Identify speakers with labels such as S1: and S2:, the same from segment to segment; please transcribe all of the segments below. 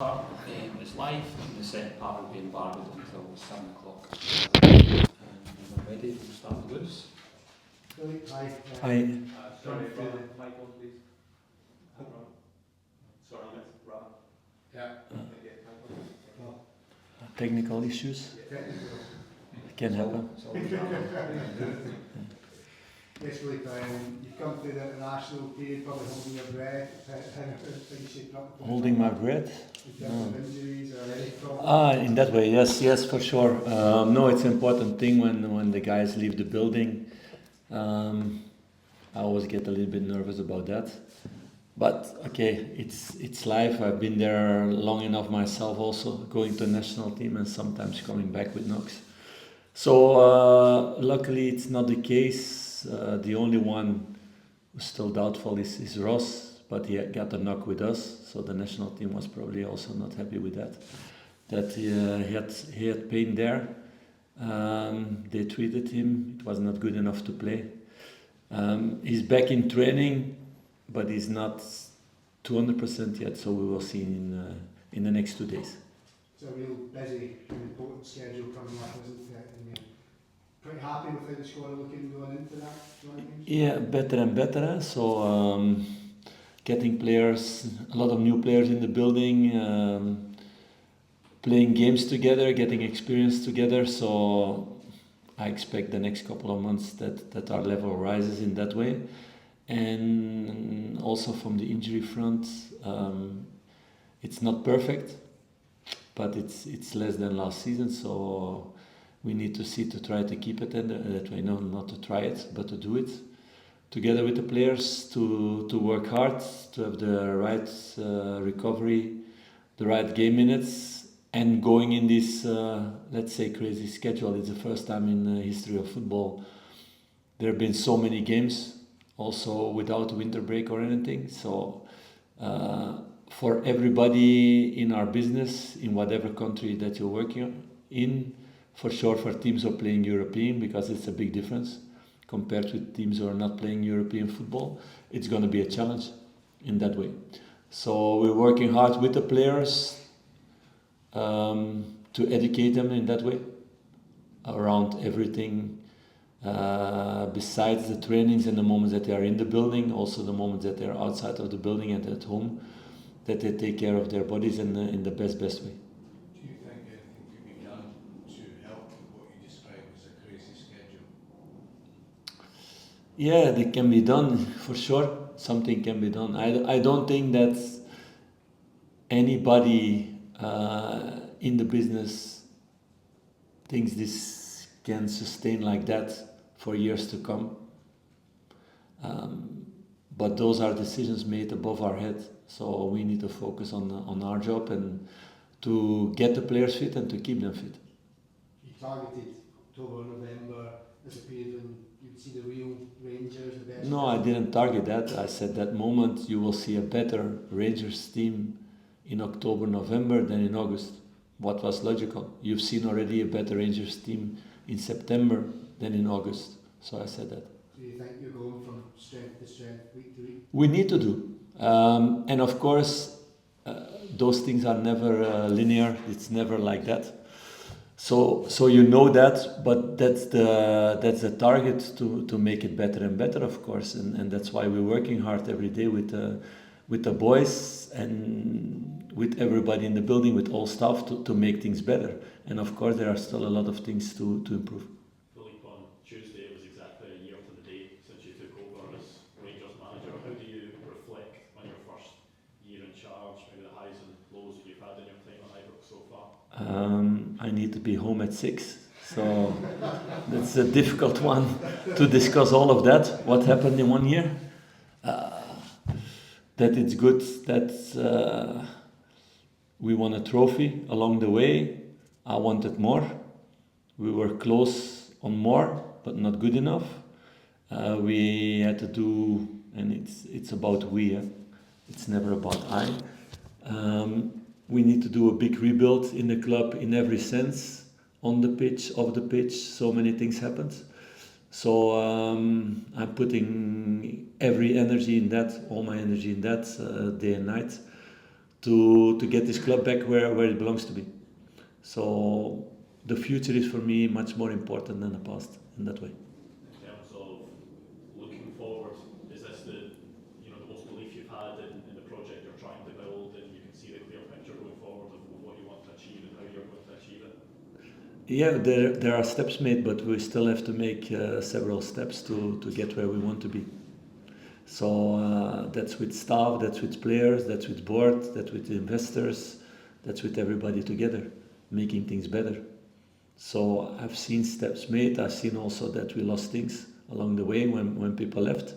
S1: It's live, and the second part will be in Barbados until 7 o'clock. And when we're ready, we'll start with Lewis.
S2: Hi.
S3: Hi.
S1: Sorry, Michael, please. Sorry, Rob.
S2: Yeah.
S3: Technical issues can happen.
S2: Yes, Philippe, you've come through the international period, probably holding your breath. How are you shaping up?
S3: Holding my breath?
S2: In terms of injuries or any problems?
S3: In that way, yes, for sure. No, it's an important thing when the guys leave the building. I always get a little bit nervous about that. But okay, it's life. I've been there long enough myself also, going to the national team and sometimes coming back with knocks. So luckily it's not the case. The only one who's still doubtful is Ross, but he got a knock with us, so the national team was probably also not happy with that. That he had pain there. They treated him. It was not good enough to play. He's back in training, but he's not 200% yet, so we will see in the next 2 days.
S2: It's a real busy and important schedule coming up, isn't it? And you're pretty happy with how the squad are looking going into that?
S3: Yeah, better and better. So getting players, a lot of new players in the building, playing games together, getting experience together. So I expect the next couple of months that our level rises in that way. And also from the injury front, it's not perfect, but it's less than last season. So we need to see to try to keep it that way. No, not to try it, but to do it together with the players, to work hard, to have the right recovery, the right game minutes, and going in this let's say crazy schedule. It's the first time in the history of football there have been so many games, also without winter break or anything. So for everybody in our business, in whatever country that you're working in, for sure for teams who are playing European, because it's a big difference compared with teams who are not playing European football, it's going to be a challenge in that way. So we're working hard with the players to educate them in that way around everything besides the trainings and the moments that they are in the building, also the moments that they are outside of the building and at home, that they take care of their bodies in the best way.
S4: Do you think anything could be done to help with what you describe as a crazy schedule?
S3: Yeah, they can be done for sure. Something can be done. I don't think that anybody in the business thinks this can sustain like that for years to come. But those are decisions made above our head. So we need to focus on our job and to get the players fit and to keep them fit.
S2: You targeted October, November as a period when you'd see the real Rangers, the best.
S3: No, I didn't target that. I said that moment you will see a better Rangers team in October, November than in August. What was logical? You've seen already a better Rangers team in September than in August. So I said that.
S2: Do you think you're going from strength to strength, week to week?
S3: We need to do. And of course, those things are never linear. It's never like that. So you know that, but that's the target to make it better and better, of course. And that's why we're working hard every day with the boys and with everybody in the building, with all staff to make things better. And of course, there are still a lot of things to improve.
S5: Philippe, on Tuesday it was exactly a year to the day since you took over as Rangers manager. How do you reflect on your first year in charge, maybe the highs and lows that you've had in your time at Ibrox so far?
S3: I need to be home at 6, so that's a difficult one to discuss all of that. What happened in 1 year? That it's good that we won a trophy along the way. I wanted more. We were close on more, but not good enough. We had to do, and it's about we. It's never about I. We need to do a big rebuild in the club in every sense, on the pitch, off the pitch. So many things happened. So I'm putting every energy in that, all my energy in that, day and night, to get this club back where it belongs to be. So the future is for me much more important than the past in that way.
S5: In terms of looking forward, is this the the most belief you've had in the project you're trying to build, and you can see the clear picture going forward of what you want to achieve and how you're going to achieve it?
S3: Yeah, there are steps made, but we still have to make several steps to get where we want to be. So that's with staff, that's with players, that's with board, that's with investors, that's with everybody together, making things better. So I've seen steps made. I've seen also that we lost things along the way when people left.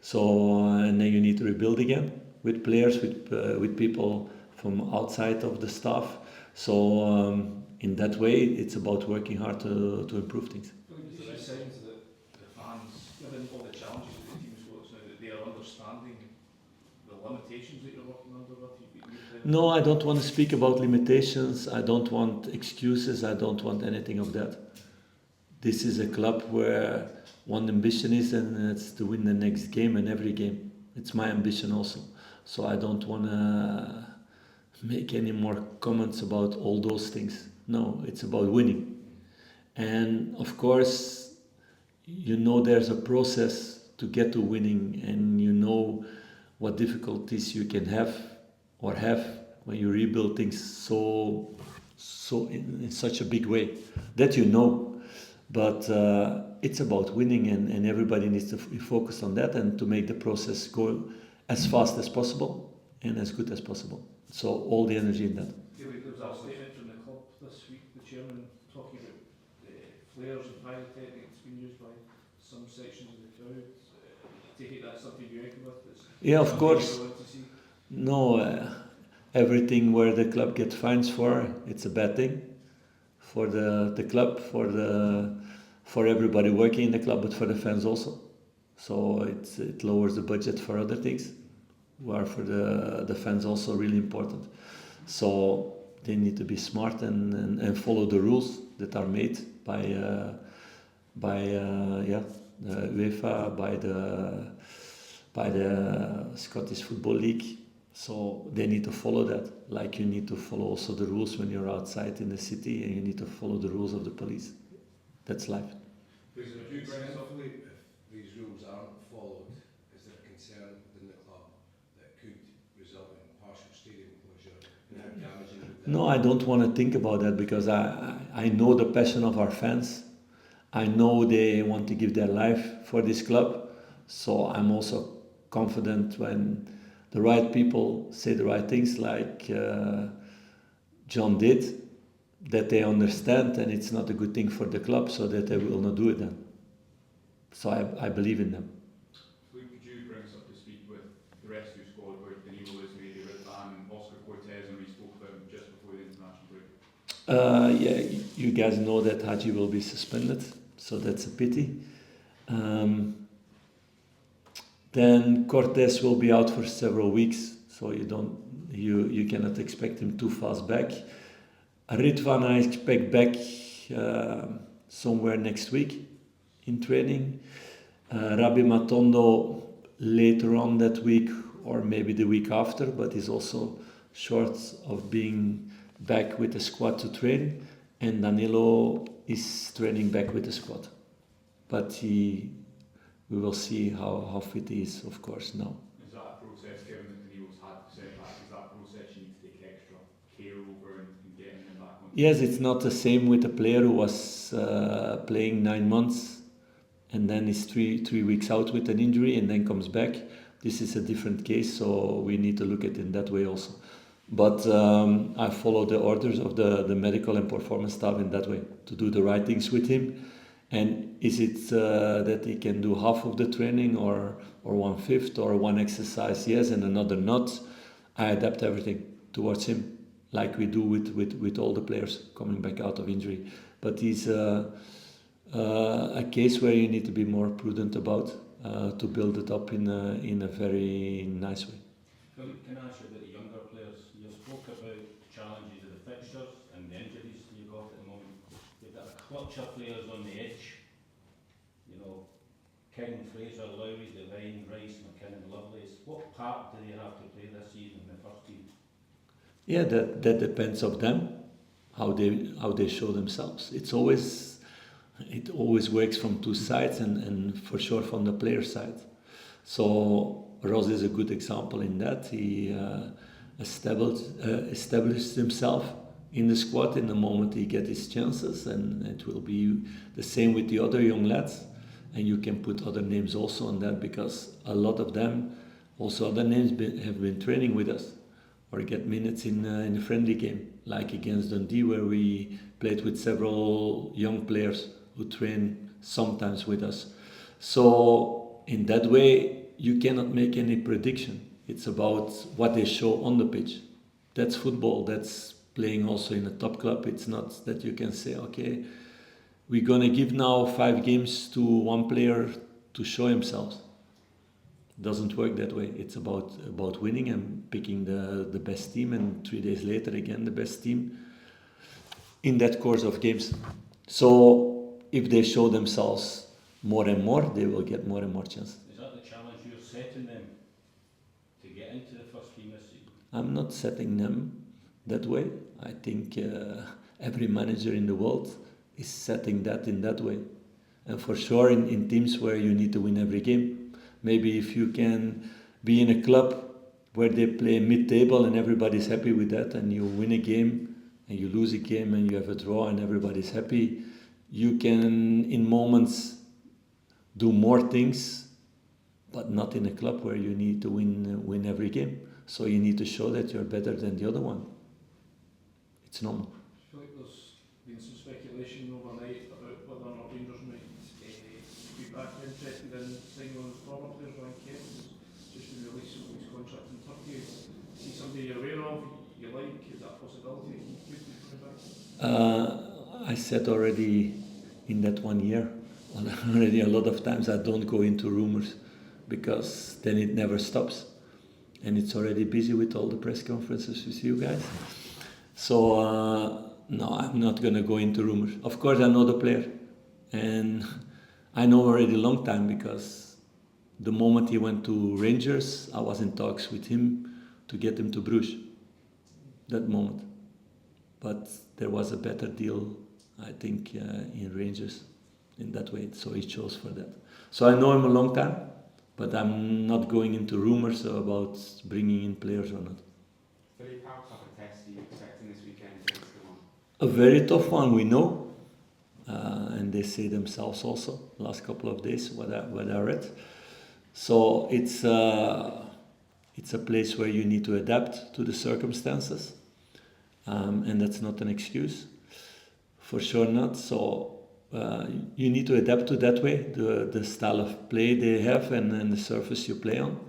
S3: So and then you need to rebuild again with players, with people from outside of the staff. So in that way, it's about working hard to improve things.
S6: Well, it gives you a sense that the fans, given all the challenges that the team's got now, that they are understanding the limitations that you're working under with.
S3: No, I don't want to speak about limitations. I don't want excuses. I don't want anything of that. This is a club where one ambition is, and it's to win the next game and every game. It's my ambition also. So I don't want to make any more comments about all those things. No, it's about winning. And of course, there's a process to get to winning, and what difficulties you can have when you rebuild things so in such a big way that but it's about winning, and everybody needs to be focused on that and to make the process go as fast as possible and as good as possible. So all the energy in that.
S6: There was a statement from the club this week, the chairman, talking about flares and pyrotechnics being used by some sections of the crowd. Take it that's something you agree with?
S3: Yeah, of course. No, everything where the club gets fines for, it's a bad thing for the club, for everybody working in the club, but for the fans also. So it lowers the budget for other things, where for the fans also really important. So they need to be smart and follow the rules that are made by the UEFA, by the Scottish Football League. So they need to follow that, like you need to follow also the rules when you're outside in the city, and you need to follow the rules of the police. That's life.
S4: Because if these rules aren't followed, is there a concern within the club that could result in partial stadium closure and how damaging would that be?
S3: No, I don't want to think about that, because I know the passion of our fans. I know they want to give their life for this club. So I'm also confident when the right people say the right things, like John did, that they understand, and it's not a good thing for the club, so that they will not do it then. So I believe in them.
S7: Could you bring us up to speed with the rest of your squad, where Danilo is maybe with Van and Oscar Cortez, and we spoke about him just before the international break?
S3: Yeah, you guys know that Haji will be suspended, so that's a pity. Then Cortez will be out for several weeks, so you cannot expect him too fast back. Ritvan I expect back somewhere next week in training. Rabbi Matondo later on that week, or maybe the week after, but he's also short of being back with the squad to train. And Danilo is training back with the squad, but we will see how fit he is, of course, now.
S7: Is that a process, given that Danilo's had the setback, is that a process you need to take extra care over and getting him back on?
S3: Yes, it's not the same with a player who was playing 9 months and then is three weeks out with an injury and then comes back. This is a different case, so we need to look at it in that way also. But I follow the orders of the medical and performance staff in that way, to do the right things with him. And is it that he can do half of the training or 1/5 or one exercise, yes, and another not? I adapt everything towards him, like we do with all the players coming back out of injury. But he's a case where you need to be more prudent about to build it up in a very nice way.
S8: Philip, can I ask you about the younger players? You spoke about the challenges of the fixtures and the injuries you've got at the moment. You've got a clutch of players on the edge. King, Fraser, Lowry, Devine, Rice, McKinnon, Lovelace. What part do they have to play this season in the first team?
S3: Yeah, that depends of them, how they show themselves. It always works from two sides, and for sure from the player side. So Ross is a good example in that. He established himself in the squad in the moment he get his chances, and it will be the same with the other young lads. And you can put other names also on that, because a lot of them, also other names, have been training with us or get minutes in a friendly game, like against Dundee, where we played with several young players who train sometimes with us. So in that way, you cannot make any prediction. It's about what they show on the pitch. That's football. That's playing also in a top club. It's not that you can say, okay, we're gonna give now 5 games to one player to show himself. It doesn't work that way. It's about winning and picking the best team, and 3 days later again the best team in that course of games. So if they show themselves more and more, they will get more and more chances.
S8: Is that the challenge you're setting them to get into the first team this season?
S3: I'm not setting them that way. I think every manager in the world is setting that in that way. And for sure in teams where you need to win every game. Maybe if you can be in a club where they play mid-table and everybody's happy with that, and you win a game and you lose a game and you have a draw and everybody's happy, you can in moments do more things, but not in a club where you need to win every game. So you need to show that you're better than the other one. It's normal.
S6: I feel like there's been some speculation overnight about whether or not Rangers might be back interested in signing one of the former players, Ryan Kent, who's just been released from his contract in Turkey. Is he somebody you're aware of, you like? Is that a possibility he could be coming back?
S3: I said already in that 1 year, already a lot of times, I don't go into rumors, because then it never stops. And it's already busy with all the press conferences with you guys. So no, I'm not going to go into rumors. Of course, I know the player, and I know already a long time, because the moment he went to Rangers, I was in talks with him to get him to Bruges. That moment, but there was a better deal, I think, in Rangers in that way. So he chose for that. So I know him a long time, but I'm not going into rumors about bringing in players or not.
S9: Philippe, how tough a test are you expecting this weekend against Clement?
S3: A very tough one, we know, and they say themselves also last couple of days what I read. So it's a place where you need to adapt to the circumstances, and that's not an excuse, for sure not. So you need to adapt to that way, the style of play they have, and the surface you play on.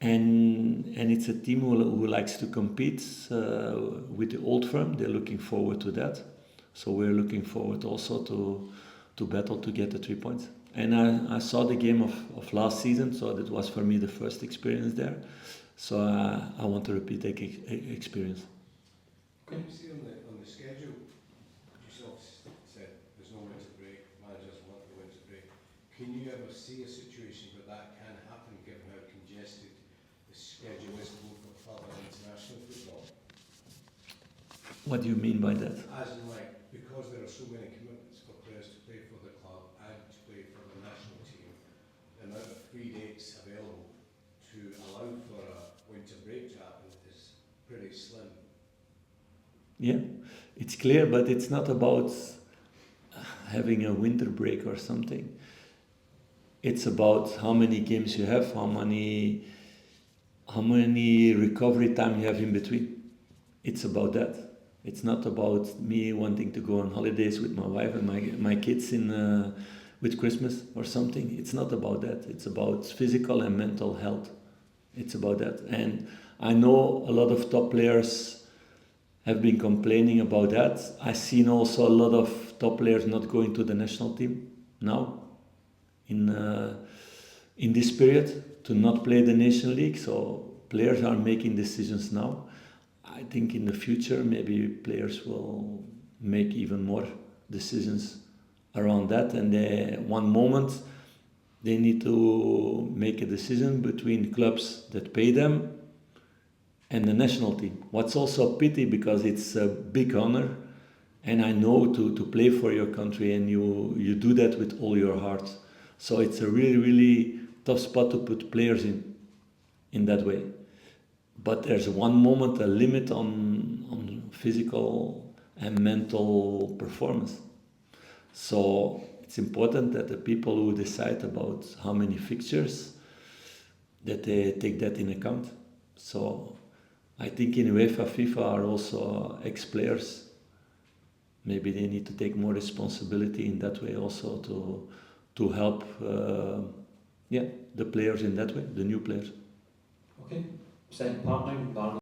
S3: And it's a team who likes to compete with the old firm. They're looking forward to that. So we're looking forward also to battle to get the 3 points. And I saw the game of last season, so that was for me the first experience there. So I want to repeat that experience.
S4: Can you see on the schedule, yourself said there's no winter break, managers want the winter break. Can you ever see a situation where that can happen, given how congested the schedule is both for club and international football?
S3: What do you mean by that?
S4: As in, like, because there are so many commitments for players to play for the club and to play for the national team, the amount of free dates available to allow for a winter break to happen is pretty slim.
S3: Yeah, it's clear, but it's not about having a winter break or something. It's about how many games you have, how many recovery time you have in between. It's about that. It's not about me wanting to go on holidays with my wife and my kids with Christmas or something. It's not about that. It's about physical and mental health. It's about that. And I know a lot of top players have been complaining about that. I've seen also a lot of top players not going to the national team now in this period to not play the Nation League. So players are making decisions now. I think in the future maybe players will make even more decisions around that, and one moment they need to make a decision between clubs that pay them and the national team. What's also a pity because it's a big honor, and I know to play for your country, and you do that with all your heart. So it's a really, really tough spot to put players in that way. But there's one moment, a limit on physical and mental performance. So it's important that the people who decide about how many fixtures, that they take that in account. So I think in UEFA, FIFA are also ex-players. Maybe they need to take more responsibility in that way also to help the players in that way, the new players.
S1: Okay, second part now, Barney.